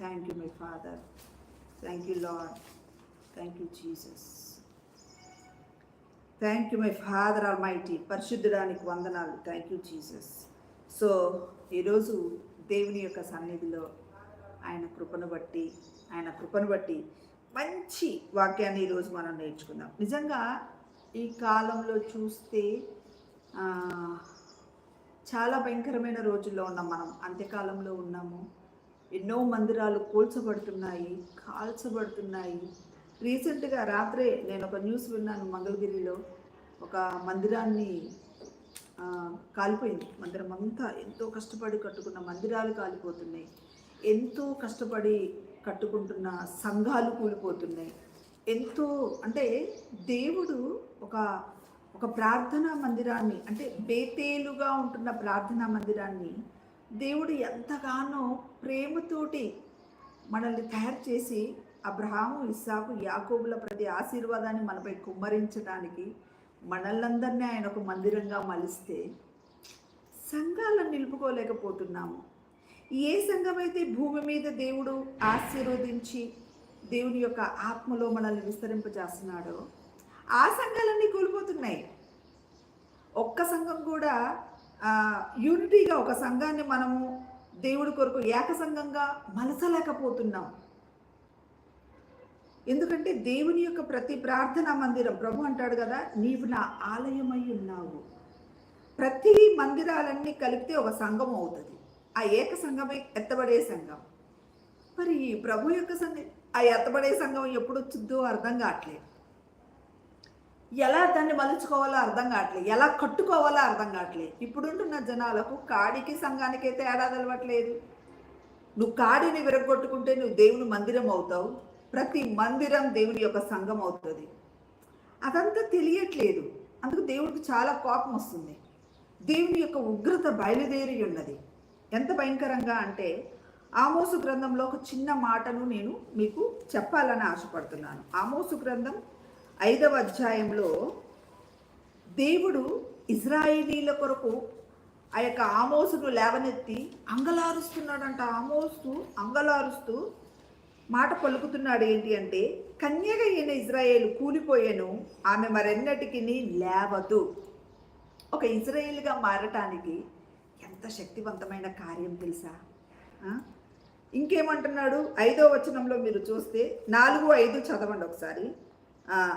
Thank you, my Father. Thank you, Lord. Thank you, Jesus. Thank you my father almighty. పరిశుద్ధుడానికి వందనాలు. Thank you Jesus. So ఈరోజు దేవుని యొక్క సన్నిధిలో ఆయన కృపను బట్టి మంచి వాక్యాన్ని ఈరోజు మనం నేర్చుకుందాం. నిజంగా ఈ కాలంలో చూస్తే చాలా భయంకరమైన రోజుల్లో ఉన్నాం. మనం అంత్యకాలంలో ఉన్నాము. ఎన్నో మందిరాలు కూల్చబడుతున్నాయి, కాల్చబడుతున్నాయి. రీసెంట్గా రాత్రే నేను ఒక న్యూస్ విన్నాను. మంగళగిరిలో ఒక మందిరాన్ని కాలిపోయింది. మందిరం అంతా ఎంతో కష్టపడి కట్టుకున్న మందిరాలు కాలిపోతున్నాయి. ఎంతో కష్టపడి కట్టుకుంటున్న సంఘాలు కూలిపోతున్నాయి. ఎంతో అంటే దేవుడు ఒక ప్రార్థనా మందిరాన్ని, అంటే బేతేలుగా ఉంటున్న ప్రార్థనా మందిరాన్ని దేవుడు ఎంతగానో ప్రేమతోటి మనల్ని తయారు చేసి అబ్రహాము, ఇస్సాకు, యాకోబుల ప్రతి ఆశీర్వాదాన్ని మనపై కుమ్మరించడానికి మనల్నందరినీ ఆయన ఒక మందిరంగా మలిస్తే సంఘాలను నిలుపుకోలేకపోతున్నాము. ఏ సంఘమైతే భూమి మీద దేవుడు ఆశీర్వదించి దేవుని యొక్క ఆత్మలో మనల్ని విస్తరింపజేస్తున్నాడో ఆ సంఘాలన్నీ కోల్పోతున్నాయి. ఒక్క సంఘం కూడా యూనిటీగా ఒక సంఘాన్ని మనము దేవుడి కొరకు ఏక సంఘంగా మలసలేకపోతున్నాం. ఎందుకంటే దేవుని యొక్క ప్రతి ప్రార్థనా మందిరం, ప్రభు అంటాడు కదా, నీవు నా ఆలయమై ఉన్నావు. ప్రతి మందిరాలన్నీ కలిపితే ఒక సంఘం అవుతుంది. ఆ ఏక సంఘమే ఎత్తబడే సంఘం. మరి ప్రభు యొక్క ఆ ఎత్తబడే సంఘం ఎప్పుడు వచ్చిందో అర్థం కావట్లేదు. ఎలా దాన్ని మలుచుకోవాలో అర్థం కావట్లేదు, ఎలా కట్టుకోవాలో అర్థం కావట్లేదు. ఇప్పుడుంటున్న జనాలకు కాడికి సంఘానికి అయితే ఏడాది అలవట్లేదు. నువ్వు కాడిని విరగొట్టుకుంటే నువ్వు దేవుని మందిరం అవుతావు. ప్రతి మందిరం దేవుని యొక్క సంఘం అవుతుంది. అదంతా తెలియట్లేదు. అందుకు దేవుడికి చాలా కోపం వస్తుంది. దేవుని యొక్క ఉగ్రత బయలుదేరి ఉన్నది. ఎంత భయంకరంగా అంటే ఆమోసు గ్రంథంలో ఒక చిన్న మాటను నేను మీకు చెప్పాలని ఆశపడుతున్నాను. ఆమోసు గ్రంథం 5వ అధ్యాయంలో దేవుడు ఇజ్రాయేలీల కొరకు ఆ యొక్క ఆమోసును లేవనెత్తి అంగలారుస్తున్నాడంట. ఆమోసు అంగలారుస్తూ మాట పలుకుతున్నాడు. ఏంటి అంటే, కన్యగా అయిన ఇజ్రాయేలు కూలిపోయాను, ఆమె మరెన్నటికి లేవదు. ఒక ఇజ్రాయేల్గా మారటానికి ఎంత శక్తివంతమైన కార్యం తెలుసా? ఇంకేమంటున్నాడు 5వ వచనంలో మీరు చూస్తే 4-5 చదవండి ఒకసారి.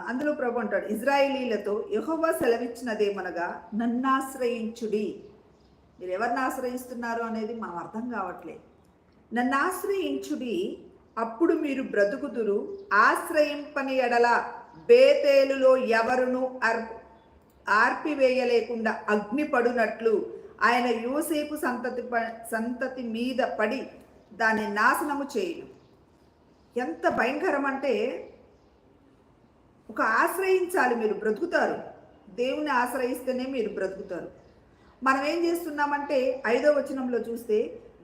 అందులో ప్రభు అంటాడు, ఇజ్రాయేలీలతో యెహోవా సెలవిచ్చినదేమనగా నన్ను ఆశ్రయించుడి. మీరు ఎవరిని ఆశ్రయిస్తున్నారు అనేది మనం అర్థం కావట్లేదు. నన్ను ఆశ్రయించుడి, అప్పుడు మీరు బ్రతుకుదురు. ఆశ్రయింపని ఎడల బేతేలులో ఎవరును ఆర్పివేయలేకుండా అగ్ని పడునట్లు ఆయన యోసేపు సంతతి మీద పడి దాన్ని నాశనము చేయను. ఎంత భయంకరం అంటే, ఒక ఆశ్రయించాలి, మీరు బ్రతుకుతారు. దేవుని ఆశ్రయిస్తేనే మీరు బ్రతుకుతారు. మనం ఏం చేస్తున్నామంటే 5వ వచనంలో చూస్తే,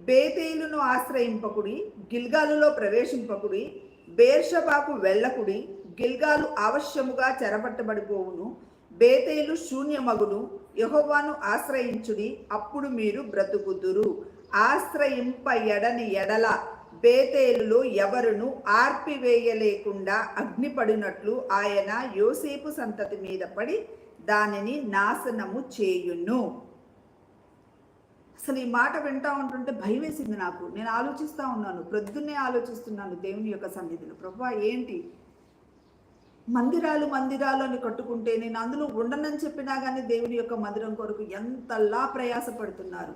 బేతేలును ఆశ్రయింపకుడి, గిల్గాలులో ప్రవేశింపకుడి, బేర్షబాకు వెళ్ళకుడి, గిల్గాలు అవశ్యముగా చెరపట్టబడిపోవును, బేతేలు శూన్యమగును, యెహోవాను ఆశ్రయించుడి, అప్పుడు మీరు బ్రతుకుదురు. ఆశ్రయింప ఎడని ఎడల బేతేలులో ఎవరును ఆర్పివేయలేకుండా అగ్నిపడినట్లు ఆయన యోసేపు సంతతి మీద పడి దానిని నాశనము చేయును. అసలు ఈ మాట వింటా ఉంటుంటే భయం వేసింది నాకు. నేను ఆలోచిస్తూ ఉన్నాను, ప్రొద్దున్నే ఆలోచిస్తున్నాను దేవుని యొక్క సన్నిధిలో, ప్రభువా ఏంటి మందిరాలు అని కట్టుకుంటే నేను అందులో ఉండనని చెప్పినా కానీ దేవుని యొక్క మందిరం కొరకు ఎంతలా ప్రయాసపడుతున్నారు.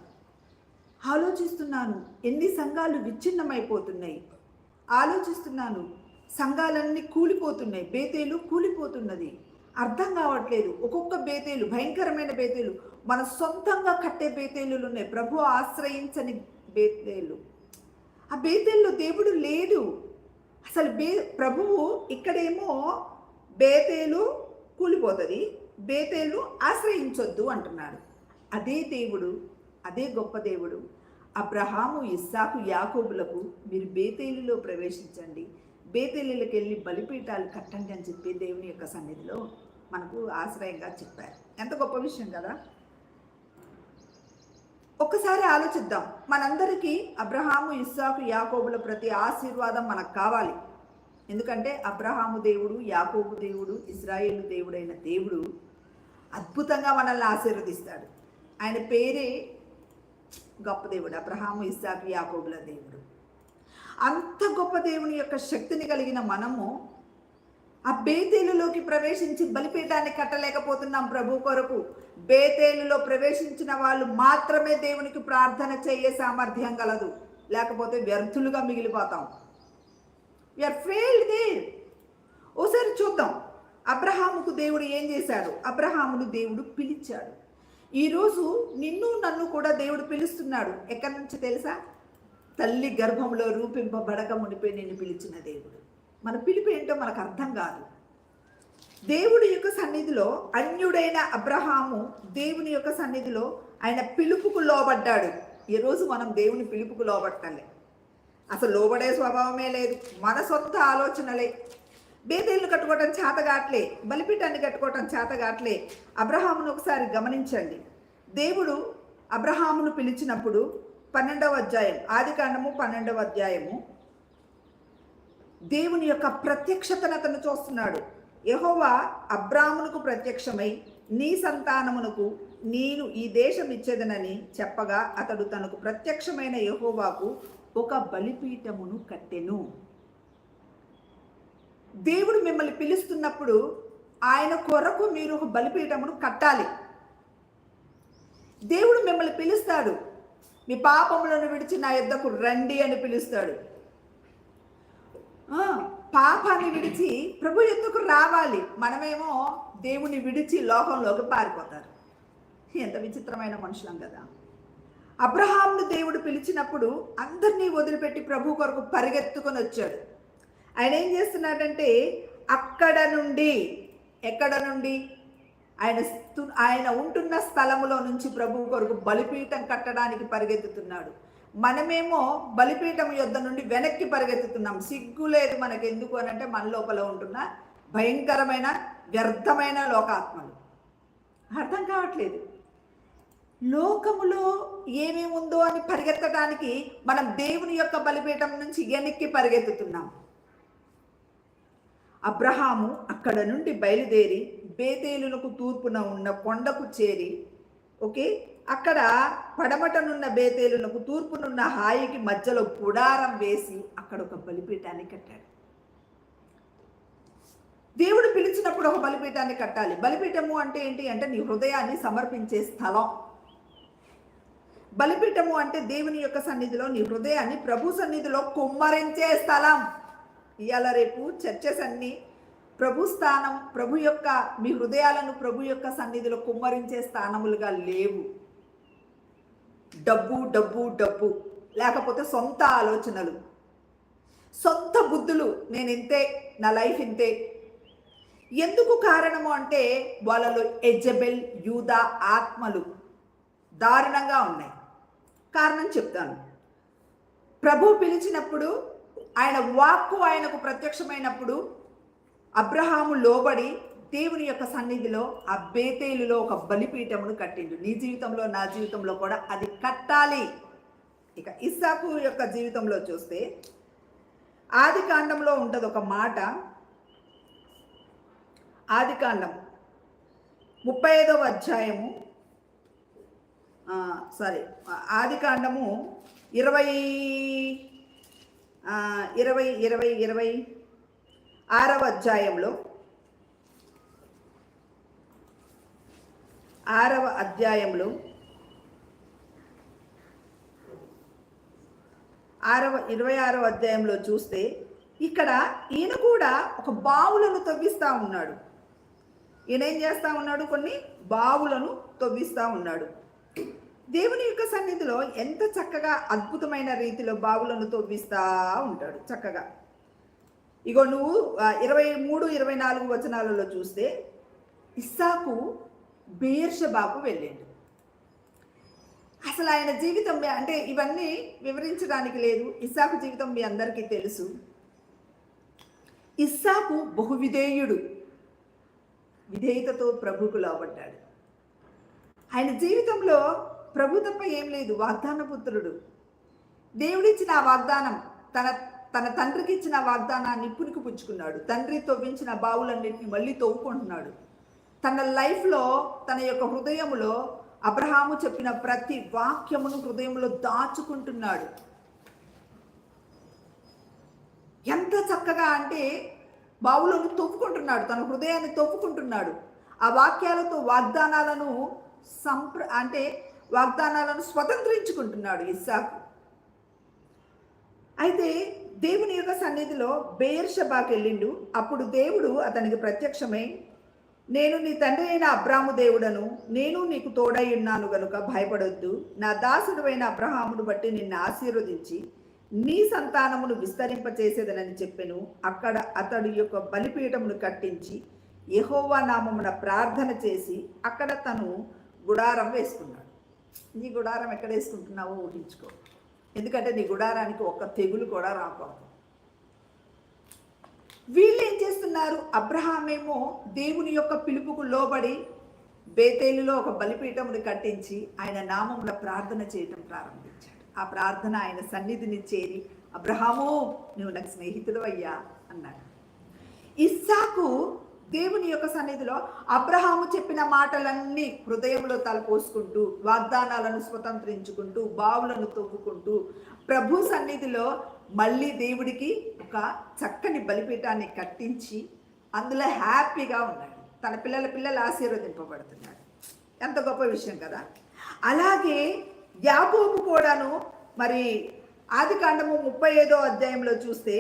ఆలోచిస్తున్నాను, ఎన్ని సంఘాలు విచ్ఛిన్నమైపోతున్నాయి. ఆలోచిస్తున్నాను, సంఘాలన్నీ కూలిపోతున్నాయి, బేతేలు కూలిపోతున్నది. అర్థం కావట్లేదు. ఒక్కొక్క బేతేలు భయంకరమైన బేతేలు, మన సొంతంగా కట్టే బేతేలు ఉన్నాయి, ప్రభు ఆశ్రయించని బేతేలు. ఆ బేతేల్లో దేవుడు లేడు అసలు. ప్రభువు ఇక్కడేమో బేతేలు కూలిపోతుంది, బేతేలు ఆశ్రయించొద్దు అంటున్నాడు. అదే దేవుడు, అదే గొప్ప దేవుడు అబ్రహాము, ఇస్సాకు, యాకోబులకు మీరు బేతేలులో ప్రవేశించండి, బేతేలులకు వెళ్ళి బలిపీఠాలు కట్టండి అని చెప్పి దేవుని యొక్క సన్నిధిలో మనకు ఆశ్రయంగా చెప్పారు. ఎంత గొప్ప విషయం కదా. ఒక్కసారి ఆలోచిద్దాం. మనందరికీ అబ్రహాము, ఇస్సాకు, యాకోబుల ప్రతి ఆశీర్వాదం మనకు కావాలి. ఎందుకంటే అబ్రహాము దేవుడు, యాకోబు దేవుడు, ఇజ్రాయేలు దేవుడైన దేవుడు అద్భుతంగా మనల్ని ఆశీర్వదిస్తాడు. ఆయన పేరే గొప్ప దేవుడు. అబ్రహాము, ఇస్సాకు, యాకోబుల దేవుడు. అంత గొప్ప దేవుని యొక్క శక్తిని కలిగిన మనము ఆ బేతేలులోకి ప్రవేశించి బలిపీఠాన్ని కట్టలేకపోతున్నాం ప్రభు కొరకు. బేతేలులో ప్రవేశించిన వాళ్ళు మాత్రమే దేవునికి ప్రార్థన చేయే సామర్థ్యం కలదు, లేకపోతే వ్యర్థులుగా మిగిలిపోతాం. We are failed there. ఓసారి చూద్దాం అబ్రహాముకు దేవుడు ఏం చేశాడు. అబ్రహామును దేవుడు పిలిచాడు. ఈరోజు నిన్ను నన్ను కూడా దేవుడు పిలుస్తున్నాడు. ఎక్కడి నుంచి తెలుసా? తల్లి గర్భంలో రూపింపబడక మునిపే నిన్ను పిలిచిన దేవుడు. మన పిలుపు ఏంటో మనకు అర్థం కాదు. దేవుడి యొక్క సన్నిధిలో అన్యుడైన అబ్రహాము దేవుని యొక్క సన్నిధిలో ఆయన పిలుపుకు లోబడ్డాడు. ఈరోజు మనం దేవుని పిలుపుకు లోబట్టాలి. అసలు లోబడే స్వభావమే లేదు. మన సొంత ఆలోచనలే. బేతేలు కట్టుకోవటం చేతగాట్లే, బలిపీఠాన్ని కట్టుకోవటం చేతగాట్లే. అబ్రహామును ఒకసారి గమనించండి. దేవుడు అబ్రహామును పిలిచినప్పుడు 12వ అధ్యాయం, ఆదికాండము 12వ అధ్యాయము, దేవుని యొక్క ప్రత్యక్షతను అతను చూస్తున్నాడు. యెహోవా అబ్రామునకు ప్రత్యక్షమై నీ సంతానమునకు నేను ఈ దేశం ఇచ్చేదనని చెప్పగా అతడు తనకు ప్రత్యక్షమైన యెహోవాకు ఒక బలిపీఠమును కట్టెను. దేవుడు మిమ్మల్ని పిలుస్తున్నప్పుడు ఆయన కొరకు మీరు ఒక బలిపీఠమును కట్టాలి. దేవుడు మిమ్మల్ని పిలుస్తాడు. మీ పాపములను విడిచి నా యొద్దకు రండి అని పిలుస్తాడు. పాపాన్ని విడిచి ప్రభు యొద్దకు రావాలి. మనమేమో దేవుని విడిచి లోకంలోకి పారిపోతారు. ఎంత విచిత్రమైన మనుషులం కదా. అబ్రహామును దేవుడు పిలిచినప్పుడు అందరినీ వదిలిపెట్టి ప్రభు కొరకు పరిగెత్తుకొని వచ్చాడు. ఆయన ఏం చేస్తున్నాడంటే అక్కడ నుండి, ఎక్కడ నుండి, ఆయన ఉంటున్న స్థలములో నుంచి ప్రభు కొరకు బలిపీఠం కట్టడానికి పరిగెత్తుతున్నాడు. మనమేమో బలిపీఠం యొద్ద నుండి వెనక్కి పరిగెత్తుతున్నాం. సిగ్గు లేదు మనకు. ఎందుకు అని అంటే మన లోపల ఉంటున్న భయంకరమైన వ్యర్థమైన లోకాత్మలు అర్థం కావట్లేదు. లోకములో ఏమేమి ఉందో అని పరిగెత్తడానికి మనం దేవుని యొక్క బలిపీఠం నుంచి వెనక్కి పరిగెత్తుతున్నాం. అబ్రహాము అక్కడ నుండి బయలుదేరి బేతేలునకు తూర్పున ఉన్న కొండకు చేరి, ఓకే, అక్కడ పడమటనున్న బేతేలునకు తూర్పునున్న హాయికి మధ్యలో గుడారం వేసి అక్కడ ఒక బలిపీఠాన్ని కట్టాడు. దేవుడు పిలిచినప్పుడు ఒక బలిపీఠాన్ని కట్టాలి. బలిపీఠము అంటే ఏంటి అంటే నీ హృదయాన్ని సమర్పించే స్థలం. బలిపీఠము అంటే దేవుని యొక్క సన్నిధిలో నీ హృదయాన్ని ప్రభు సన్నిధిలో కుమ్మరించే స్థలం. ఇవాళ రేపు చర్చెస్ అన్ని ప్రభు స్థానం, ప్రభు యొక్క మీ హృదయాలను ప్రభు యొక్క సన్నిధిలో కుమ్మరించే స్థానములుగా లేవు. డబ్బు డబ్బు డబ్బు, లేకపోతే సొంత ఆలోచనలు, సొంత బుద్ధులు. నేను ఇంతే, నా లైఫ్ ఇంతే. ఎందుకు కారణము అంటే వాళ్ళలో ఎజబెల్, యూదా ఆత్మలు దారుణంగా ఉన్నాయి. కారణం చెప్తాను. ప్రభు పిలిచినప్పుడు ఆయన వాక్కు ఆయనకు ప్రత్యక్షమైనప్పుడు అబ్రహాము లోబడి దేవుని యొక్క సన్నిధిలో ఆ బేతేలులో ఒక బలిపీఠమును కట్టిండు. నీ జీవితంలో నా జీవితంలో కూడా అది కట్టాలి. ఇక ఇస్సాకు యొక్క జీవితంలో చూస్తే ఆదికాండంలో ఉంటుంది ఒక మాట. ఆదికాండం 35వ అధ్యాయము, ఆదికాండము 26వ అధ్యాయంలో 6వ అధ్యాయంలో 26వ అధ్యాయంలో చూస్తే ఇక్కడ ఈయన కూడా ఒక బావులను తవ్విస్తూ ఉన్నాడు. ఈయన ఏం చేస్తూ ఉన్నాడు? కొన్ని బావులను తవ్విస్తూ ఉన్నాడు. దేవుని యొక్క సన్నిధిలో ఎంత చక్కగా అద్భుతమైన రీతిలో బావులను తవ్విస్తూ ఉంటాడు చక్కగా. ఇగో నువ్వు 23, 24 వచనాలలో చూస్తే ఇస్సాకు బెయేర్షెబాకు వెళ్ళాడు. అసలు ఆయన జీవితం అంటే ఇవన్నీ వివరించడానికి లేదు. ఇస్సాకు జీవితం మీ అందరికీ తెలుసు. ఇస్సాకు బహువిధేయుడు, విధేయతతో ప్రభువుకు లోబడ్డాడు. ఆయన జీవితంలో ప్రభు తప్ప ఏం లేదు, వాగ్దాన పుత్రుడు. దేవుడిచ్చిన ఆ వాగ్దానం, తన తన తండ్రికి ఇచ్చిన వాగ్దానాన్ని పునికి పుచ్చుకున్నాడు. తండ్రి తవ్వించిన బావులన్నింటినీ మళ్ళీ తవ్వుకుంటున్నాడు. తన లైఫ్లో, తన యొక్క హృదయములో అబ్రహాము చెప్పిన ప్రతి వాక్యమును హృదయంలో దాచుకుంటున్నాడు. ఎంత చక్కగా అంటే బావులను తవ్వుకుంటున్నాడు, తన హృదయాన్ని తవ్వుకుంటున్నాడు. ఆ వాక్యాలతో వాగ్దానాలను స్వతంత్రించుకుంటున్నాడు ఇస్సాకు. అయితే దేవుని యొక్క సన్నిధిలో బెయేర్షెబాకి వెళ్ళిండు. అప్పుడు దేవుడు అతనికి ప్రత్యక్షమై, నేను నీ తండ్రి అయిన అబ్రాము దేవుడను, నేను నీకు తోడై ఉన్నాను గనుక భయపడొద్దు. నా దాసుడు అయిన అబ్రహామును బట్టి నిన్ను ఆశీర్వదించి నీ సంతానమును విస్తరింపచేసేదనని చెప్పెను. అక్కడ అతడి యొక్క బలిపీఠమును కట్టించి యెహోవా నామమున ప్రార్థన చేసి అక్కడ తను గుడారం వేసుకున్నాడు. నీ గుడారం ఎక్కడ వేసుకుంటున్నావో ఊహించుకో. ఎందుకంటే నీ గుడారానికి ఒక్క తెగులు కూడా రాకూడదు. వీళ్ళు ఏం చేస్తున్నారు? అబ్రహామేమో దేవుని యొక్క పిలుపుకు లోబడి బేతేలులో ఒక బలిపీఠమును కట్టించి ఆయన నామమున ప్రార్థన చేయటం ప్రారంభించాడు. ఆ ప్రార్థన ఆయన సన్నిధిని చేరి, అబ్రహాము నువ్వు నాకు స్నేహితుడు అయ్యా అన్నాడు. ఇస్సాకు దేవుని యొక్క సన్నిధిలో అబ్రహాము చెప్పిన మాటలన్నీ హృదయంలో తలపోసుకుంటూ, వాగ్దానాలను స్వతంత్రించుకుంటూ, బావులను తవ్వుకుంటూ, ప్రభు సన్నిధిలో మళ్ళీ దేవుడికి ఒక చక్కని బలిపీఠాన్ని కట్టించి అందులో హ్యాపీగా ఉన్నాడు. తన పిల్లలు ఆశీర్వదింపబడుతున్నాడు. ఎంత గొప్ప విషయం కదా. అలాగే యాకోబు కూడాను, మరి ఆదికాండము 35వ అధ్యాయంలో చూస్తే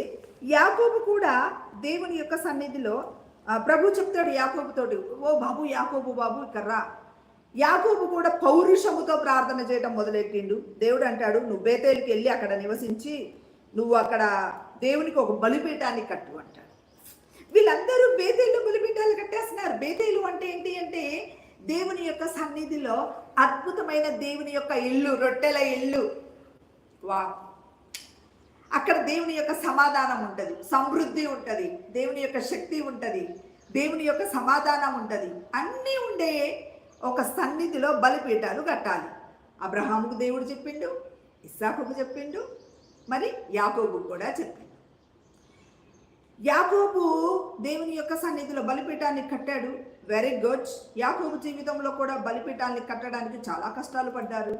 యాకోబు కూడా దేవుని యొక్క సన్నిధిలో ప్రభు చెప్తాడు యాకోబుతోటి, ఓ బాబు యాకోబు బాబు ఇక్కడ రా. యాకోబు కూడా పౌరుషముతో ప్రార్థన చేయడం మొదలెట్టిండు. దేవుడు అంటాడు, నువ్వు బేతేలుకి వెళ్ళి అక్కడ నివసించి నువ్వు అక్కడ దేవునికి ఒక బలిపీఠాన్ని కట్టు అంటాడు. వీళ్ళందరూ బేతేలు బలిపీఠాలు కట్టేస్తున్నారు. బేతేలు అంటే ఏంటి అంటే దేవుని యొక్క సన్నిధిలో అద్భుతమైన దేవుని యొక్క ఇల్లు, రొట్టెల ఇల్లు. వా, అక్కడ దేవుని యొక్క సమాధానం ఉంటుంది, సమృద్ధి ఉంటుంది, దేవుని యొక్క శక్తి ఉంటుంది, దేవుని యొక్క సమాధానం ఉంటుంది. అన్నీ ఉండే ఒక సన్నిధిలో బలిపీఠాలు కట్టాలి. అబ్రహాముకు దేవుడు చెప్పిండు, ఇస్సాకుకు చెప్పిండు, మరి యాకోబుకు కూడా చెప్పిండు. యాకోబు దేవుని యొక్క సన్నిధిలో బలిపీఠాన్ని కట్టాడు. Very good. యాకోబు జీవితంలో కూడా బలిపీఠాన్ని కట్టడానికి చాలా కష్టాలు పడ్డారు.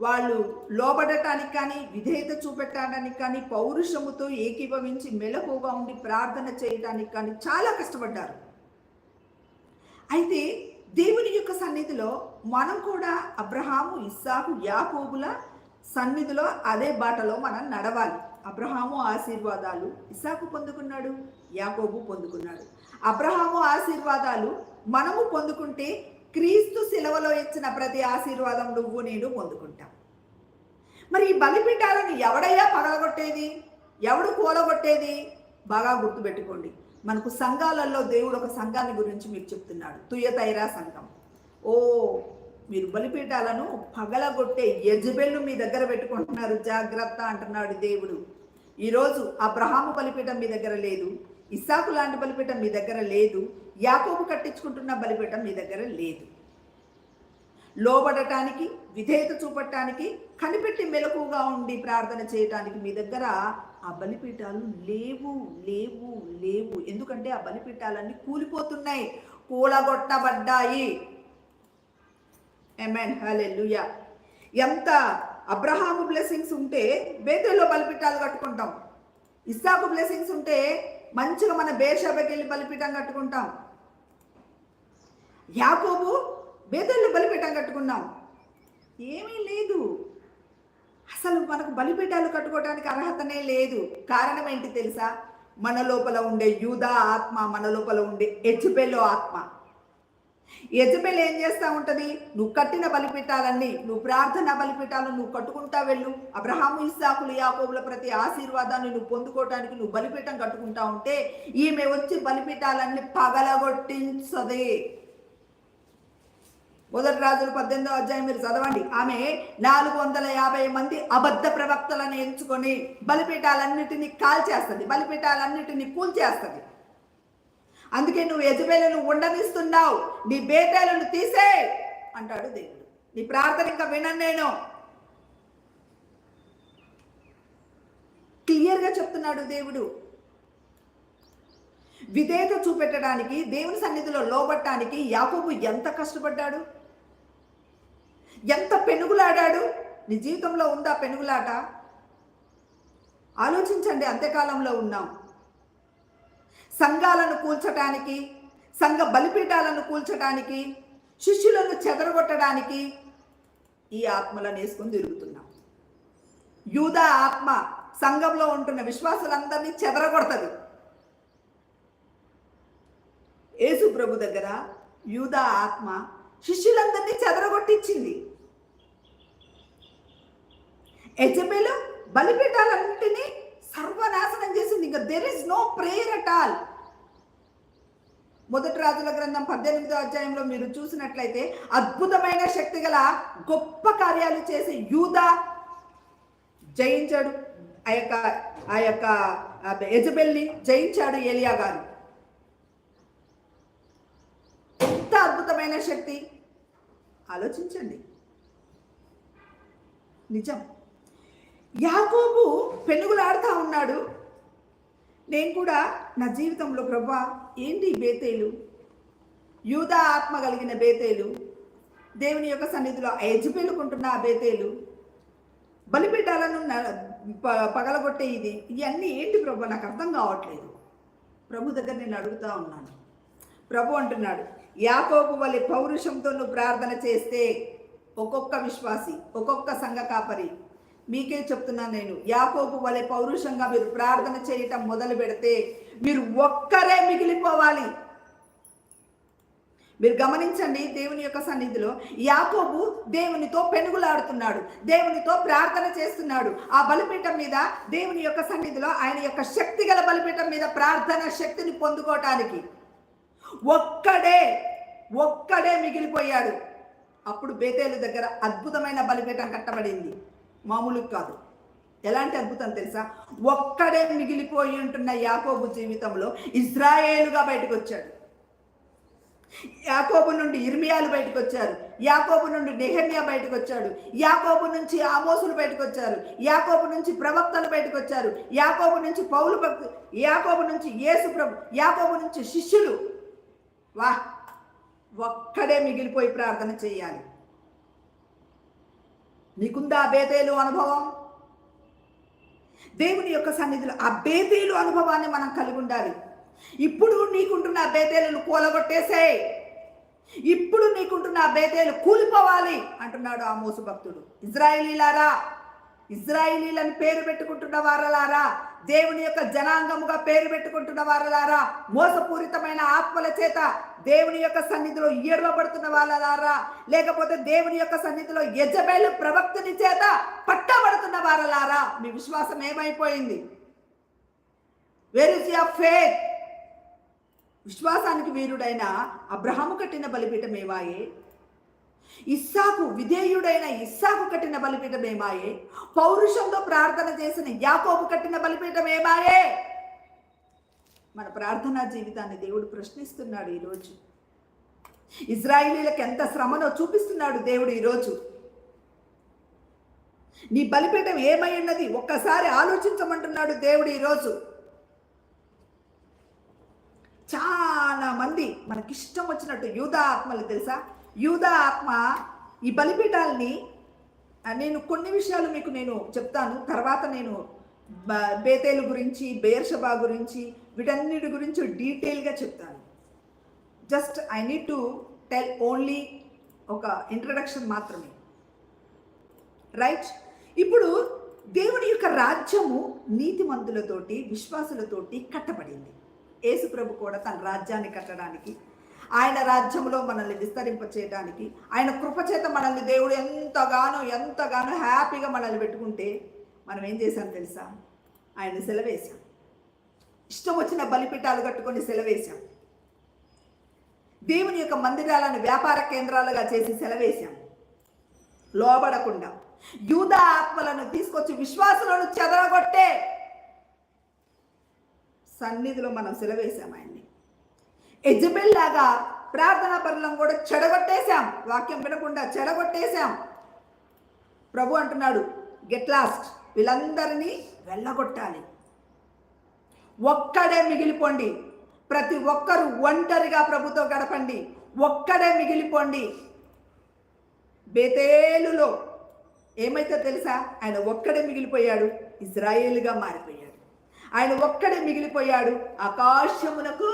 వాళ్ళు లోబడటానికి కానీ, విధేయత చూపెట్టడానికి కానీ, పౌరుషముతో ఏకీభవించి మెలకుగా ఉండి ప్రార్థన చేయడానికి కానీ చాలా కష్టపడ్డారు. అయితే దేవుని యొక్క సన్నిధిలో మనం కూడా అబ్రహాము, ఇస్సాకు, యాకోబుల సన్నిధిలో అదే బాటలో మనం నడవాలి. అబ్రహాము ఆశీర్వాదాలు ఇస్సాకు పొందుకున్నాడు, యాకోబు పొందుకున్నాడు. అబ్రహాము ఆశీర్వాదాలు మనము పొందుకుంటే క్రీస్తు శిలువలో ఇచ్చిన ప్రతి ఆశీర్వాదం నువ్వు నేను పొందుకుంటాం. మరి ఈ బలిపీఠాలను ఎవడయ్యా పగలగొట్టేది, ఎవడు కూలగొట్టేది? బాగా గుర్తుపెట్టుకోండి. మనకు సంఘాలలో దేవుడు ఒక సంఘాన్ని గురించి మీకు చెప్తున్నాడు, తుయతైరా సంఘం. ఓ, మీరు బలిపీఠాలను పగలగొట్టే యెజబెలు మీ దగ్గర పెట్టుకుంటున్నారు, జాగ్రత్త అంటున్నాడు దేవుడు. ఈరోజు అబ్రహాము బలిపీఠం మీ దగ్గర లేదు, ఇస్సాకు లాంటి బలిపీఠం మీ దగ్గర లేదు, యాకోబు కట్టించుకుంటున్న బలిపీఠం మీ దగ్గర లేదు. లోబడటానికి, విధేయత చూపటానికి, కనిపెట్టి మెలకుగా ఉండి ప్రార్థన చేయటానికి మీ దగ్గర ఆ బలిపీఠాలు లేవు లేవు లేవు. ఎందుకంటే ఆ బలిపీఠాలన్నీ కూలిపోతున్నాయి, కూలగొట్టబడ్డాయి. ఆమేన్, హల్లెలూయా. ఎంత అబ్రహాము బ్లెస్సింగ్స్ ఉంటే బేతేల్లో బలిపీఠాలు కట్టుకుంటాం. ఇస్సాకు బ్లెస్సింగ్స్ ఉంటే మంచిగా మన బేర్షెబాకి వెళ్ళి బలిపీఠం కట్టుకుంటాం. యాకోబు బేతేల్లో బలిపీఠం కట్టుకున్నాం. ఏమీ లేదు. అసలు మనకు బలిపీఠాలు కట్టుకోవడానికి అర్హతనే లేదు. కారణం ఏంటి తెలుసా? మన లోపల ఉండే యూదా ఆత్మ, మన లోపల ఉండే యెజబెలు ఆత్మ. యెజబెల్ ఏం చేస్తూ ఉంటుంది? నువ్వు కట్టిన బలిపీఠాలన్నీ, నువ్వు ప్రార్థన బలిపీఠాలు నువ్వు కట్టుకుంటా వెళ్ళు. అబ్రహాము, ఇస్సాకులు, యాకోబుల ప్రతి ఆశీర్వాదాన్ని నువ్వు పొందుకోవటానికి నువ్వు బలిపీఠం కట్టుకుంటా ఉంటే ఈమె వచ్చి బలిపీఠాలన్నీ పగలగొట్టించదే. 1 రాజులు 18వ అధ్యాయం మీరు చదవండి. ఆమె 450 మంది అబద్ధ ప్రవక్తలను ఎంచుకొని బలిపీఠాలన్నిటినీ కాల్చేస్తుంది, బలిపీఠాలన్నిటినీ కూల్చేస్తుంది. అందుకే నువ్వు యెజబెలును ఉండనిస్తున్నావు, నీ బేతేలను తీసే అంటాడు దేవుడు. నీ ప్రార్థన ఇంకా వినను నేను. క్లియర్గా చెప్తున్నాడు దేవుడు. విధేయత చూపెట్టడానికి, దేవుని సన్నిధిలో లోబట్టడానికి యాకోబు ఎంత కష్టపడ్డాడు, ఎంత పెనుగులాడాడు. నీ జీవితంలో ఉందా పెనుగులాట? ఆలోచించండి. అంత్యకాలంలో ఉన్నాం. సంఘాలను కూల్చడానికి, సంఘ బలిపీఠాలను కూల్చడానికి, శిష్యులను చెదరగొట్టడానికి ఈ ఆత్మలను వేసుకొని తిరుగుతున్నాం. యూదా ఆత్మ సంఘంలో ఉంటున్న విశ్వాసులందరినీ చెదరగొడుతుంది. యేసు ప్రభు దగ్గర యూదా ఆత్మ శిష్యులందరినీ చెదరగొట్టించింది. యెజబెలు బలిపీఠాలన్నింటినీ సర్వనాశనం చేసింది. ఇంకా there is no prayer at all. మొదటి రాజుల గ్రంథం 18వ అధ్యాయంలో మీరు చూసినట్లయితే అద్భుతమైన శక్తి గల గొప్ప కార్యాలు చేసి యూదా జయించాడు. ఆ యొక్క యెజబెల్ని జయించాడు ఏలియా గారు. ఎంత అద్భుతమైన శక్తి ఆలోచించండి. నిజం. యాకోబు పెనుగులాడుతూ ఉన్నాడు. నేను కూడా నా జీవితంలో ప్రభా ఏంటి బేతేలు, యూదా ఆత్మ కలిగిన బేతేలు, దేవుని యొక్క సన్నిధిలో యెజబెలుకుంటున్న ఆ బేతేలు, బలిపీఠాలను పగలగొట్టే ఇవన్నీ ఏంటి ప్రభు, నాకు అర్థం కావట్లేదు. ప్రభు దగ్గర నేను అడుగుతా ఉన్నాను. ప్రభు అంటున్నాడు, యాకోబు వలె పౌరుషంతో నువ్వు ప్రార్థన చేస్తే, ఒక్కొక్క విశ్వాసి, ఒక్కొక్క సంఘ కాపరి, మీకే చెప్తున్నాను నేను, యాకోబు వలె పౌరుషంగా మీరు ప్రార్థన చేయటం మొదలు పెడితే మీరు ఒక్కరే మిగిలిపోవాలి. మీరు గమనించండి. దేవుని యొక్క సన్నిధిలో యాకోబు దేవునితో పెనుగులాడుతున్నాడు, దేవునితో ప్రార్థన చేస్తున్నాడు. ఆ బలిపీఠం మీద, దేవుని యొక్క సన్నిధిలో, ఆయన యొక్క శక్తి గల బలిపీఠం మీద ప్రార్థన శక్తిని పొందుకోవటానికి ఒక్కడే మిగిలిపోయాడు. అప్పుడు బేతేలు దగ్గర అద్భుతమైన బలిపీఠం కట్టబడింది. మామూలు కాదు. ఎలాంటి అద్భుతం తెలుసా? ఒక్కడే మిగిలిపోయి ఉంటున్న యాకోబు జీవితంలో ఇజ్రాయేలుగా బయటకు వచ్చాడు. యాకోబు నుండి ఇర్మియాలు బయటకు వచ్చారు, యాకోబు నుండి నెహెమ్యా బయటకు వచ్చాడు, యాకోబు నుంచి ఆమోసులు బయటకు వచ్చారు, యాకోబు నుంచి ప్రవక్తలు బయటకు వచ్చారు, యాకోబు నుంచి పౌలు భక్తులు, యాకోబు నుంచి యేసు ప్రభు, యాకోబు నుంచి శిష్యులు. ఒక్కడే మిగిలిపోయి ప్రార్థన చేయాలి. నీకుందా బేతేలు అనుభవం? దేవుని యొక్క సన్నిధిలో ఆ బేతేలు అనుభవాన్ని మనం కలిగి ఉండాలి. ఇప్పుడు నీకుంటున్న బేతేలను కూలగొట్టేసే, ఇప్పుడు నీకుంటున్న బేతేలు కూలిపోవాలి అంటున్నాడు ఆమోసు భక్తుడు. ఇజ్రాయేలీలారా, ఇజ్రాయేలీలను పేరు పెట్టుకుంటున్న వారలారా, దేవుని యొక్క జనాంగముగా పేరు పెట్టుకుంటున్న వారలారా, మోసపూరితమైన ఆత్మల చేత దేవుని యొక్క సన్నిధిలో ఏడవబడుతున్న వాళ్ళలారా, లేకపోతే దేవుని యొక్క సన్నిధిలో యెజబెలు ప్రవక్తని చేత పట్టబడుతున్న వారలారా, మీ విశ్వాసం ఏమైపోయింది? Where is your faith? విశ్వాసానికి వీరుడైన అబ్రహాము కట్టిన బలిపీఠం ఏమాయే? ఇస్సాకు, విధేయుడైన ఇస్సాకు కట్టిన బలిపీఠం ఏమాయే? పౌరుషంలో ప్రార్థన చేసిన యాకోబు కట్టిన బలిపీఠం ఏమాయే? మన ప్రార్థనా జీవితాన్ని దేవుడు ప్రశ్నిస్తున్నాడు ఈరోజు. ఇజ్రాయేలీలకు ఎంత శ్రమనో చూపిస్తున్నాడు దేవుడు ఈరోజు. నీ బలిపీఠం ఏమై ఉన్నది ఒక్కసారి ఆలోచించమంటున్నాడు దేవుడు ఈరోజు. చాలా మంది మనకిష్టం వచ్చినట్టు యూదా ఆత్మలు తెలుసా? యూదా ఆత్మ ఈ బలిపీఠాలని, నేను కొన్ని విషయాలు మీకు నేను చెప్తాను, తర్వాత నేను బేతేలు గురించి, బెయేర్షెబా గురించి, వీటన్నిటి గురించి డీటెయిల్గా చెప్తాను. Just I need to tell only ఒక ఇంట్రడక్షన్ మాత్రమే. రైట్? ఇప్పుడు దేవుని యొక్క రాజ్యము నీతిమంతులతోటి, విశ్వాసులతోటి కట్టబడింది. యేసు ప్రభు కూడా తన రాజ్యాన్ని కట్టడానికి, ఆయన రాజ్యంలో మనల్ని విస్తరింపచేయడానికి, ఆయన కృపచేత మనల్ని దేవుడు ఎంతగానో హ్యాపీగా మనల్ని పెట్టుకుంటే మనం ఏం చేశాం తెలుసా? ఆయన సెలవేశాం. ఇష్టం వచ్చిన బలిపీఠాలు కట్టుకొని సెలవేశాం. దేవుని యొక్క మందిరాలను వ్యాపార కేంద్రాలుగా చేసి సెలవేశాం. లోబడకుండా యూదా ఆత్మలను తీసుకొచ్చి విశ్వాసులను చెదరగొట్టే సన్నిధిలో మనం సెలవేశాం ఆయన్ని. యెజబెల్ లాగా ప్రార్థనా పరులను కూడా చెడగొట్టేశాం, వాక్యం వినకుండా చెడగొట్టేశాం. ప్రభు అంటున్నాడు, గెట్ లాస్ట్, వీళ్ళందరినీ వెళ్ళగొట్టాలి, ఒక్కడే మిగిలిపోండి, ప్రతి ఒక్కరు ఒంటరిగా ప్రభుతో గడపండి, ఒక్కడే మిగిలిపోండి. బేతేలులో ఏమైతే తెలుసా, ఆయన ఒక్కడే మిగిలిపోయాడు, ఇజ్రాయేలుగా మారిపోయాడు. ఆయన ఒక్కడే మిగిలిపోయాడు. ఆకాశమునకు,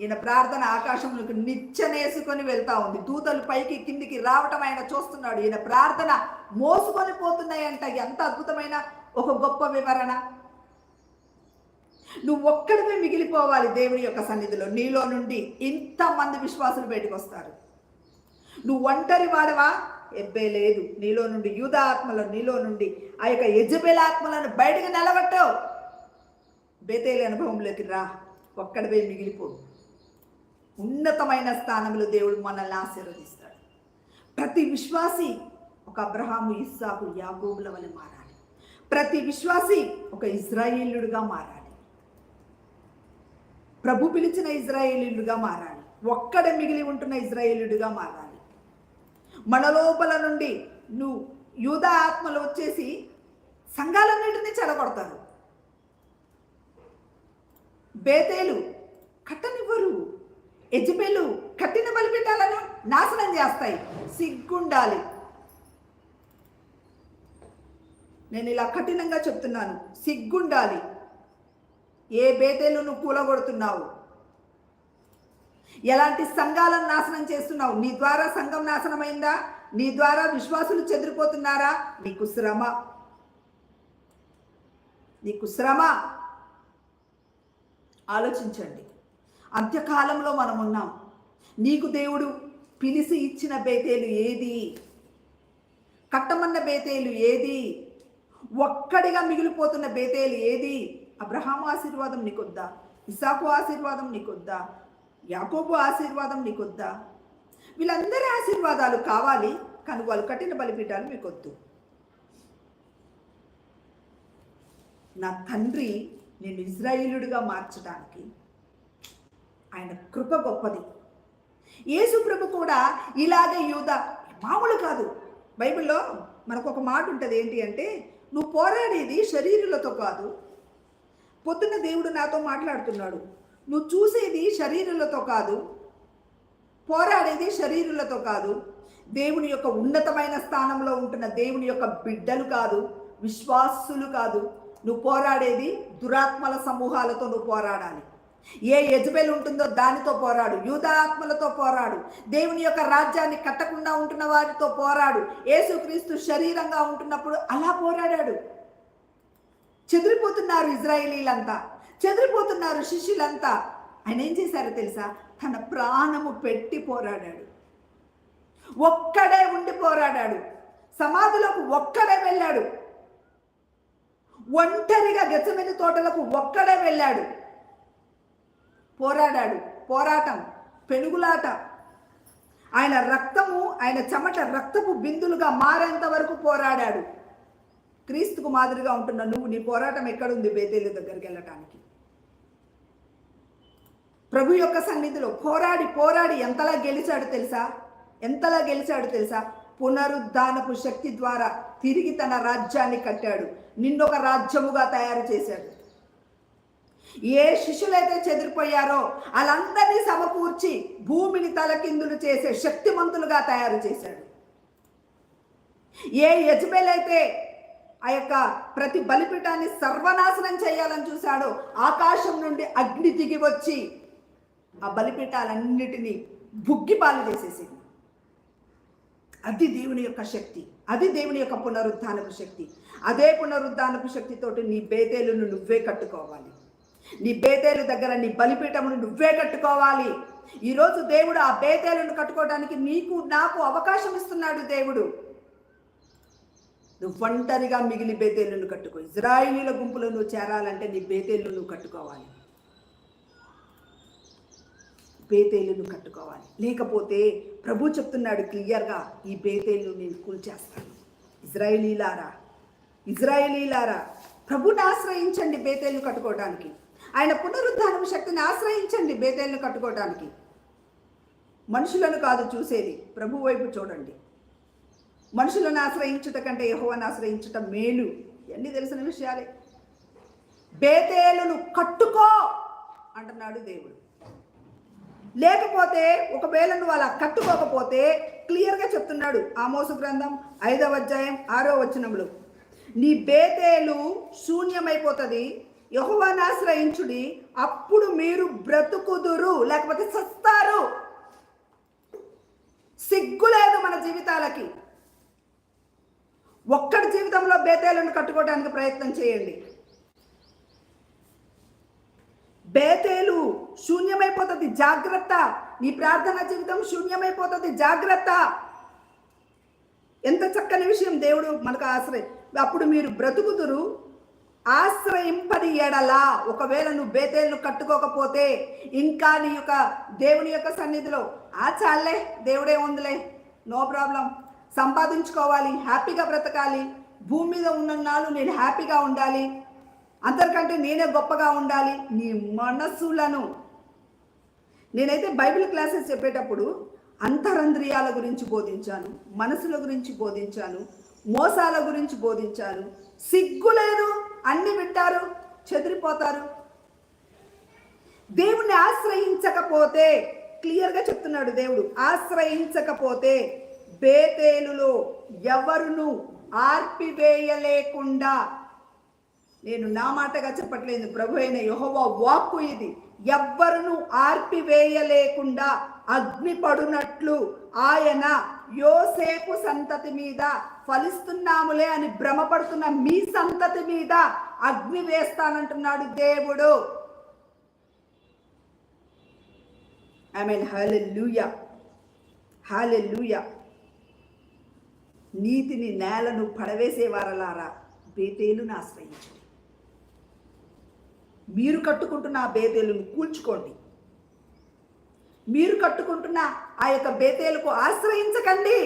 ఈయన ప్రార్థన ఆకాశమునకు నిచ్చెనేసుకొని వెళ్తా ఉంది. దూతలు పైకి కిందికి రావటం ఆయన చూస్తున్నాడు. ఈయన ప్రార్థన మోసుకొని పోతున్నాయంట. ఎంత అద్భుతమైన ఒక గొప్ప వివరణ. నువ్వు ఒక్కడివే మిగిలిపోవాలి దేవుని యొక్క సన్నిధిలో. నీలో నుండి ఇంతమంది విశ్వాసులు బయటకు వస్తారు. నువ్వు ఒంటరి వాడవా? ఎబ్బే లేదు. నీలో నుండి యూదా ఆత్మలను, నీలో నుండి ఆ యొక్క యెజబెల్ ఆత్మలను బయటకు నిలబెట్టావు. బేతేలు అనుభవంలోకి రా, ఒక్కడివే మిగిలిపో. ఉన్నతమైన స్థానంలో దేవుడు మనల్ని ఆశీర్వదిస్తాడు. ప్రతి విశ్వాసి ఒక అబ్రహాము, ఇస్సాకు, యాకోబుల వలె మారాలి. ప్రతి విశ్వాసి ఒక ఇజ్రాయేలుడుగా మారాలి. ప్రభు పిలిచిన ఇజ్రాయేలీలుగా మారాలి. ఒక్కడ మిగిలి ఉంటున్న ఇజ్రాయేలుడిగా మారాలి. మన లోపల నుండి నువ్వు యూదా ఆత్మలు వచ్చేసి సంఘాలన్నిటినీ చెడగొడతారు. బేతేలు కట్టనివ్వరు, యెజబెలు కట్టిన బలిపీఠాలను నాశనం చేస్తాయి. సిగ్గుండాలి. నేను ఇలా కఠినంగా చెప్తున్నాను, సిగ్గుండాలి. ఏ బేతేలు నువ్వు కూలగొడుతున్నావు? ఎలాంటి సంఘాలను నాశనం చేస్తున్నావు? నీ ద్వారా సంఘం నాశనమైందా? నీ ద్వారా విశ్వాసులు చెదిరిపోతున్నారా? నీకు శ్రమ, నీకు శ్రమ. ఆలోచించండి. అంత్యకాలంలో మనం ఉన్నాం. నీకు దేవుడు పిలిచి ఇచ్చిన బేతేలు ఏది? కట్టమన్న బేతేలు ఏది? ఒక్కడిగా మిగిలిపోతున్న బేతేలు ఏది? అబ్రహాము ఆశీర్వాదం నీకొద్దా? ఇస్సాకు ఆశీర్వాదం నీకొద్దా? యాకోబు ఆశీర్వాదం నీకొద్దా? వీళ్ళందరి ఆశీర్వాదాలు కావాలి, కానీ వాళ్ళు కట్టిన బలిపీఠాలు మీకొద్దు. నా తండ్రి నేను ఇజ్రాయేలుడిగా మార్చడానికి ఆయన కృప గొప్పది. యేసు ప్రభు కూడా ఇలాగే యూదా మామూలు కాదు. బైబిల్లో మనకు ఒక మాట ఉంటుంది, ఏంటి అంటే, నువ్వు పోరాడేది శరీరులతో కాదు. పొద్దున్న దేవుడు నాతో మాట్లాడుతున్నాడు, నువ్వు చూసేది శరీరులతో కాదు, పోరాడేది శరీరులతో కాదు, దేవుని యొక్క ఉన్నతమైన స్థానంలో ఉంటున్న దేవుని యొక్క బిడ్డలు కాదు, విశ్వాసులు కాదు. నువ్వు పోరాడేది దురాత్మల సమూహాలతో నువ్వు పోరాడాలి. ఏ యెజబెల్ ఉంటుందో దానితో పోరాడు, యూదా ఆత్మలతో పోరాడు, దేవుని యొక్క రాజ్యాన్ని కట్టకుండా ఉంటున్న వారితో పోరాడు. యేసుక్రీస్తు శరీరంగా ఉంటున్నప్పుడు అలా పోరాడాడు. చెదిరిపోతున్నారు ఇజ్రాయేలీలంతా, చెదిరిపోతున్నారు శిష్యులంతా. ఆయన ఏం చేశారో తెలుసా? తన ప్రాణము పెట్టి పోరాడాడు. ఒక్కడే ఉండి పోరాడాడు. సమాధిలోకి ఒక్కడే వెళ్ళాడు. ఒంటరిగా గెత్సెమని తోటలకు ఒక్కడే వెళ్ళాడు. పోరాడాడు. పోరాటం, పెనుగులాట. ఆయన రక్తము, ఆయన చెమట రక్తపు బిందులుగా మారేంత వరకు పోరాడాడు. క్రీస్తుకు మాదిరిగా ఉంటున్న నువ్వు, నీ పోరాటం ఎక్కడుంది? బేతేలు దగ్గరికి వెళ్ళటానికి. ప్రభు యొక్క సన్నిధిలో పోరాడి పోరాడి ఎంతలా గెలిచాడు తెలుసా? ఎంతలా గెలిచాడు తెలుసా? పునరుద్ధానపు శక్తి ద్వారా తిరిగి తన రాజ్యాన్ని కట్టాడు. నిన్నొక రాజ్యముగా తయారు చేశాడు. ఏ శిష్యులైతే చెదిరిపోయారో వాళ్ళందరినీ సమకూర్చి భూమిని తలకిందులు చేసే శక్తిమంతులుగా తయారు చేశాడు. ఏ యెజబెల్ అయితే ఆ యొక్క ప్రతి బలిపీఠాన్ని సర్వనాశనం చేయాలని చూశాడో, ఆకాశం నుండి అగ్ని దిగి వచ్చి ఆ బలిపీఠాలన్నిటినీ బుగ్గిపాలు చేసేసింది. అది దేవుని యొక్క శక్తి, అది దేవుని యొక్క పునరుద్ధానపు శక్తి. అదే పునరుద్ధానపు శక్తితోటి నీ బేతేలును నువ్వే కట్టుకోవాలి. నీ బేతేలు దగ్గర నీ బలిపీఠమును నువ్వే కట్టుకోవాలి. ఈరోజు దేవుడు ఆ బేతేలును కట్టుకోవడానికి నీకు నాకు అవకాశం ఇస్తున్నాడు. దేవుడు నువ్వు ఒంటరిగా మిగిలి బేతేలును కట్టుకో. ఇజ్రాయేలీల గుంపులో నువ్వు చేరాలంటే నీ బేతేలు నువ్వు కట్టుకోవాలి. బేతేలును కట్టుకోవాలి. లేకపోతే ప్రభు చెప్తున్నాడు క్లియర్గా, ఈ బేతేలు నేను కూల్చేస్తాను. ఇజ్రాయేలీలారా, ఇజ్రాయేలీలారా, ప్రభుని ఆశ్రయించండి బేతేలును కట్టుకోవడానికి. ఆయన పునరుద్ధానం శక్తిని ఆశ్రయించండి బేతేలును కట్టుకోవడానికి. మనుషులను కాదు చూసేది, ప్రభు వైపు చూడండి. మనుషులను ఆశ్రయించుట కంటే యెహోవాను ఆశ్రయించుట మేలు. ఇవన్నీ తెలిసిన విషయాలే. బేతేలును కట్టుకో అంటున్నాడు దేవుడు. లేకపోతే ఒకవేళ నువ్వు అలా కట్టుకోకపోతే క్లియర్గా చెప్తున్నాడు ఆమోసు గ్రంథం 5వ అధ్యాయం 6వ వచనంలో, నీ బేతేలు శూన్యమైపోతుంది, యెహోవాను ఆశ్రయించుడి, అప్పుడు మీరు బ్రతుకుదురు, లేకపోతే సస్తారు. సిగ్గు లేదు మన జీవితాలకి. ఒక్కడి జీవితంలో బేతేలను కట్టుకోవడానికి ప్రయత్నం చేయండి. బేతేలు శూన్యమైపోతుంది, జాగ్రత్త. నీ ప్రార్థన జీవితం శూన్యమైపోతుంది, జాగ్రత్త. ఎంత చక్కని విషయం దేవుడు మనకు అప్పుడు మీరు బ్రతుకుదురు, ఆశ్రయింపని ఎడలా. ఒకవేళ నువ్వు బేతేలను కట్టుకోకపోతే ఇంకా నీ యొక్క దేవుని యొక్క సన్నిధిలో చాలే, దేవుడే ఉందిలే, నో ప్రాబ్లం, సంపాదించుకోవాలి, హ్యాపీగా బ్రతకాలి, భూమి మీద ఉన్నన్నాళ్ళు నేను హ్యాపీగా ఉండాలి, అందరికంటే నేనే గొప్పగా ఉండాలి. నీ మనసులను, నేనైతే బైబిల్ క్లాసెస్ చెప్పేటప్పుడు అంతరంద్రియాల గురించి బోధించాను, మనసుల గురించి బోధించాను, మోసాల గురించి బోధించాను. సిగ్గు లేదు, అన్ని వింటారు, చెదిరిపోతారు. దేవుణ్ణి ఆశ్రయించకపోతే, క్లియర్గా చెప్తున్నాడు దేవుడు, ఆశ్రయించకపోతే బేతేలులో ఎవరును ఆర్పివేయలేకుండా, నేను నా మాటగా చెప్పట్లేదు, ప్రభు అయిన యెహోవా వాక్కు ఇది, ఎవ్వరును ఆర్పివేయలేకుండా అగ్ని పడునట్లు ఆయన యోసేపు సంతతి మీద, ఫలిస్తున్నాములే అని భ్రమపడుతున్న మీ సంతతి మీద అగ్ని వేస్తానంటున్నాడు దేవుడు. ఆమేన్, హల్లెలూయా, హల్లెలూయా. నీతిని నేలను పడవేసే వారలారా బేతేలును ఆశ్రయించండి. మీరు కట్టుకుంటున్న ఆ బేతేలును కూల్చుకోండి. మీరు కట్టుకుంటున్న ఆ యొక్క బేతేలుకు ఆశ్రయించకండి.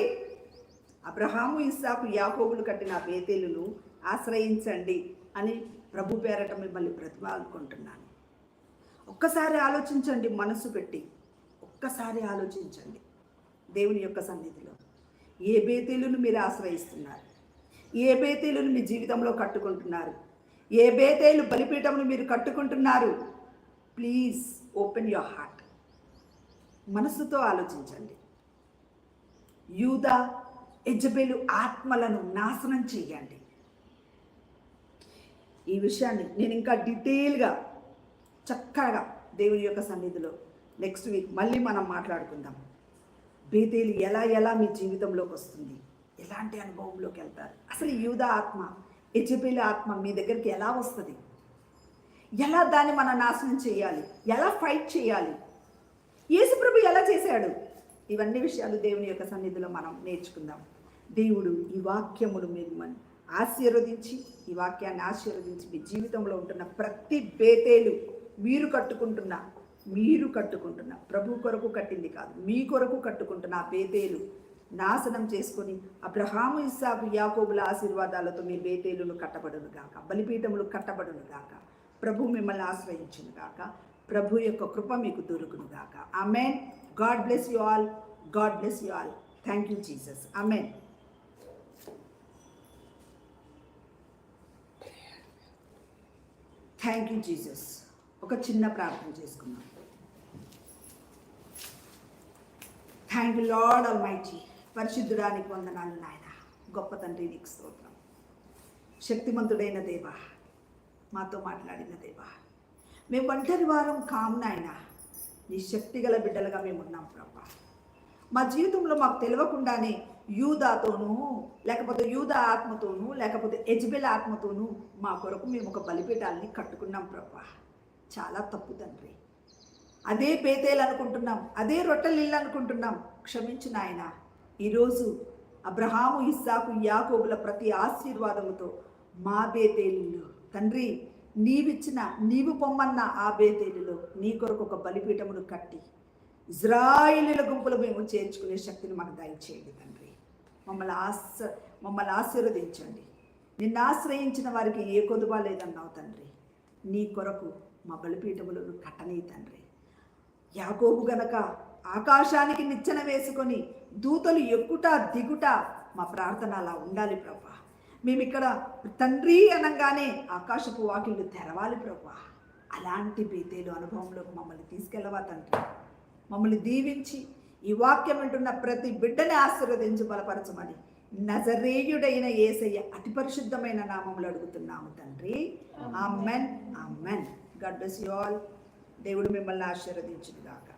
అబ్రహాము, ఇస్సాకు, యాకోబులు కట్టిన ఆ బేతేలును ఆశ్రయించండి అని ప్రభు పేరట మిమ్మల్ని బ్రతిమాలుకుంటున్నాను. ఒక్కసారి ఆలోచించండి, మనసు పెట్టి ఒక్కసారి ఆలోచించండి. దేవుని యొక్క సన్నిధిలో ఏ బేతేలును మీరు ఆశ్రయిస్తున్నారు? ఏ బేతేలును మీ జీవితంలో కట్టుకుంటున్నారు? ఏ బేతేలు బలిపీఠమును మీరు కట్టుకుంటున్నారు? Please open your heart. మనసుతో ఆలోచించండి. యూదా, యెజబెలు ఆత్మలను నాశనం చేయండి. ఈ విషయాన్ని నేను ఇంకా డీటెయిల్గా చక్కగా దేవుని యొక్క సన్నిధిలో నెక్స్ట్ వీక్ మళ్ళీ మనం మాట్లాడుకుందాం. బేతేలు ఎలా ఎలా మీ జీవితంలోకి వస్తుంది, ఎలాంటి అనుభవంలోకి వెళ్తారు, అసలు యూదా ఆత్మ, యెజబెలు ఆత్మ మీ దగ్గరికి ఎలా వస్తుంది, ఎలా దాన్ని మనం నాశనం చేయాలి, ఎలా ఫైట్ చేయాలి, యేసుప్రభు ఎలా చేశాడు, ఇవన్నీ విషయాలు దేవుని యొక్క సన్నిధిలో మనం నేర్చుకుందాం. దేవుడు ఈ వాక్యమును మిమ్మల్ని ఆశీర్వదించి, ఈ వాక్యాన్ని ఆశీర్వదించి మీ జీవితంలో ఉంటున్న ప్రతి బేతేలు మీరు కట్టుకుంటున్న ప్రభు కొరకు కట్టింది కాదు, మీ కొరకు కట్టుకుంటున్న ఆ బేతేలు నాశనం చేసుకొని అబ్రహాము, ఇస్సాకు, యాకోబుల ఆశీర్వాదాలతో మీ బేతేలును కట్టబడును గాక, బలిపీఠములు కట్టబడును గాక, ప్రభు మిమ్మల్ని ఆశ్రయించును గాక, ప్రభు యొక్క కృప మీకు దొరుకును గాక. Amen. God bless you all. God bless you all. Thank you Jesus. Amen. Thank you Jesus. ఒక చిన్న ప్రార్థన చేసుకున్నాం. Thank you Lord almighty. పరిశుద్ధుడానికి వందనాలు నాయన. గొప్ప తండ్రి నీకు స్తోత్రం. శక్తిమంతుడైన దేవా, మాతో మాట్లాడిన దేవా, మేము ఒంటరి వారం కాము నాయన, నీ శక్తిగల బిడ్డలుగా మేము ఉన్నాం ప్రభా. మా జీవితంలో మాకు తెలియకుండానే యూదాతోనూ, లేకపోతే యూదా ఆత్మతోనూ, లేకపోతే యెజబెల్ ఆత్మతోనూ మా కొరకు మేము ఒక బలిపీఠాలని కట్టుకున్నాం ప్రభా. చాలా తప్పు తండ్రి. అదే బేతేలు అనుకుంటున్నాం, అదే రొట్టెలు ఇల్లు అనుకుంటున్నాం. క్షమించు నాయన. ఈరోజు అబ్రహాము, ఇస్సాకు, యాకోబుల ప్రతి ఆశీర్వాదముతో మా బేతేలులో తండ్రి, నీవు పొమ్మన్న ఆ బేతేలులో నీ కొరకు ఒక బలిపీఠమును కట్టి ఇజ్రాయేలీల గుంపులు మేము చేర్చుకునే శక్తిని మాకు దయచేయండి తండ్రి. మమ్మల్ని ఆశీర్వదించండి. నిన్ను ఆశ్రయించిన వారికి ఏ కొదువా లేదన్నావు తండ్రి. నీ కొరకు మా బలిపీఠములను కట్టనీ తండ్రి. యాకోబు గనక ఆకాశానికి నిచ్చెన వేసుకొని దూతలు ఎక్కుట దిగుట మా ప్రార్థన అలా ఉండాలి ప్రభా. మేము ఇక్కడ తండ్రి అనగానే ఆకాశపు వాకిళ్ళు తెరవాలి ప్రభా. అలాంటి బేతేలు అనుభవంలోకి మమ్మల్ని తీసుకెళ్ళవా తండ్రి. మమ్మల్ని దీవించి ఈ వాక్యం వింటున్న ప్రతి బిడ్డని ఆశీర్వదించి బలపరచమని నజరేయుడైన యేసయ్య అతి పరిశుద్ధమైన నామములో అడుగుతున్నాము తండ్రి. Amen amen. God bless you all. దేవుడు మిమ్మల్ని ఆశీర్వదించును గాక.